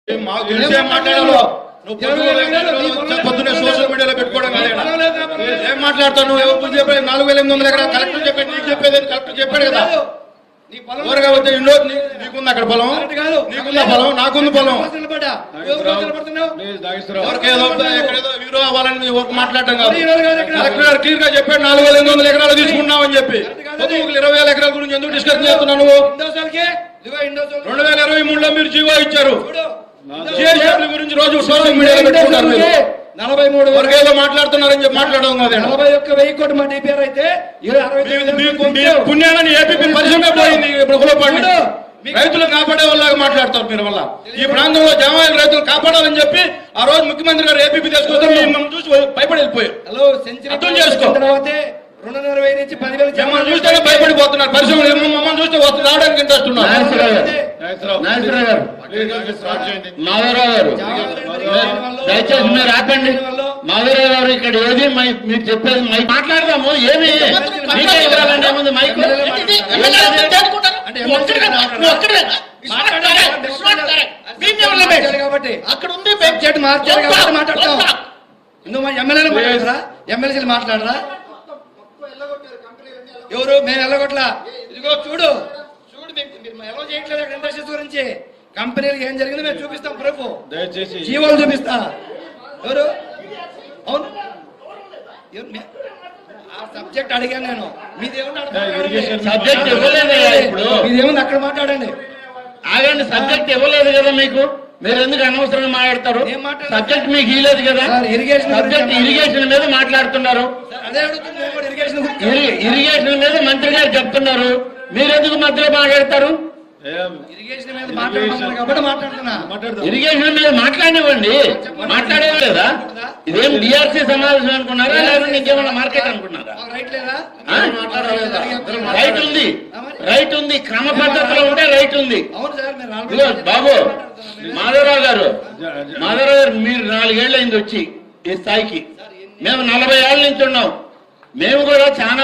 మాట్లాడాలో పొద్దున్నే సోషల్ మీడియాలో పెట్టుకోవడం ఏం మాట్లాడతావు నువ్వు? ఎవరు చెప్పేది 4,800 ఎకరాలు కలెక్టర్ చెప్పాడు, నీకు చెప్పేది కలెక్టర్ చెప్పాడు కదా. ఊరగా వచ్చే ఇంట్లో నీకుంది అక్కడ పొలం, నీకుందా పొలం, నాకుంది పొలం. ఎవరికేదో ఎక్కడేదో హీరో అవ్వాలని మాట్లాడటం కాదు. కలెక్టర్ గారు క్లియర్ గా చెప్పాడు 4,800 ఎకరాలు తీసుకున్నామని చెప్పి. 20,000 ఎకరాల గురించి ఎందుకు డిస్కస్ చేస్తున్నావు నువ్వు? 2023లో మీరు జీవో ఇచ్చారు. గురించి రోజు సోషల్ మీడియాలో పెట్టుకుంటారు. 43 వరకు ఏదో మాట్లాడుతున్నారని చెప్పి మాట్లాడడం కాదు. 41,000 కోట్ల మా డిపిఆర్ అయితే పుణ్యాలని ఏపీ పరిశ్రమే పోయింది. ఇప్పుడు రైతులు కాపాడే వాళ్ళగా మాట్లాడతారు మీరు. వల్ల ఈ ప్రాంతంలో జమాయిల రైతులు కాపాడాలని చెప్పి ఆ రోజు ముఖ్యమంత్రి గారు ఏపీపీ తీసుకొస్తే మిమ్మల్ని చూసి భయపడి వెళ్ళిపోయారు. అర్థం చేసుకో. 2,40,000 నుంచి 10,000 చూస్తేనే భయపడిపోతున్నారు. పరిశ్రమలు మమ్మల్ని చూస్తే రావడానికి ఇంట్రెస్ట్ ఉన్నారు. మాధవరావు గారు దయచేసి మీరు ఆపండి. మాధవరావు గారు ఇక్కడ ఏది మీరు చెప్పేది మాట్లాడదాము. ఏమి ఇవ్వాలండి? ఏముంది మైక్? కాబట్టి అక్కడ ఉంది మార్చారు కాబట్టి మాట్లాడతాం. నువ్వు ఎమ్మెల్యేలు మాట్లాడరా? ఎమ్మెల్సీలు మాట్లాడరా? ఎవరు? మేము వెళ్ళగొట్లా. ఇదిగో చూడు మీరు ఎలా చేయట్లేదు అక్కడ ఇండస్ట్రీస్ గురించి. కంపెనీలకు ఏం జరిగిందో మేము చూపిస్తాం. ప్రూఫ్ దయచేసి జీవోలు చూపిస్తా. ఎవరు? అవును, ఆ సబ్జెక్ట్ అడిగాను నేను. సబ్జెక్ట్ ఇవ్వలేదు. మీదేముంది అక్కడ మాట్లాడండి. ఆగండి, సబ్జెక్ట్ ఇవ్వలేదు కదా మీకు. మీరు ఎందుకు అనవసరంగా మాట్లాడతారు? సబ్జెక్ట్ మీకు ఇవ్వలేదు కదా. సబ్జెక్ట్ ఇరిగేషన్ మీద మాట్లాడుతున్నారు. ఇరిగేషన్ మీద మంత్రి గారు చెప్తున్నారు. మీరు ఎందుకు మధ్యలో మాట్లాడతారు? ఇరిగేషన్ మీద మాట్లాడుతున్నా కాబట్టి మాట్లాడుతున్నా. ఇరిగేషన్ మీద మాట్లాడివ్వండి. మాట్లాడేది లేదా? ఇదేం డిఆర్సీ సమావేశం అనుకున్నారా లేదా ఇంకేమన్నా మార్కెట్ అనుకున్నారా? రైట్ ఉంది, రైట్ ఉంది. క్రమ పద్ధతిలో ఉంటే రైట్ ఉంది. బాబు మాధవరావు గారు, మీరు 4 ఏళ్ళు అయింది వచ్చి ఈ స్థాయికి. మేము 40 ఏళ్ళ నుంచి ఉన్నాం. మేము కూడా చాలా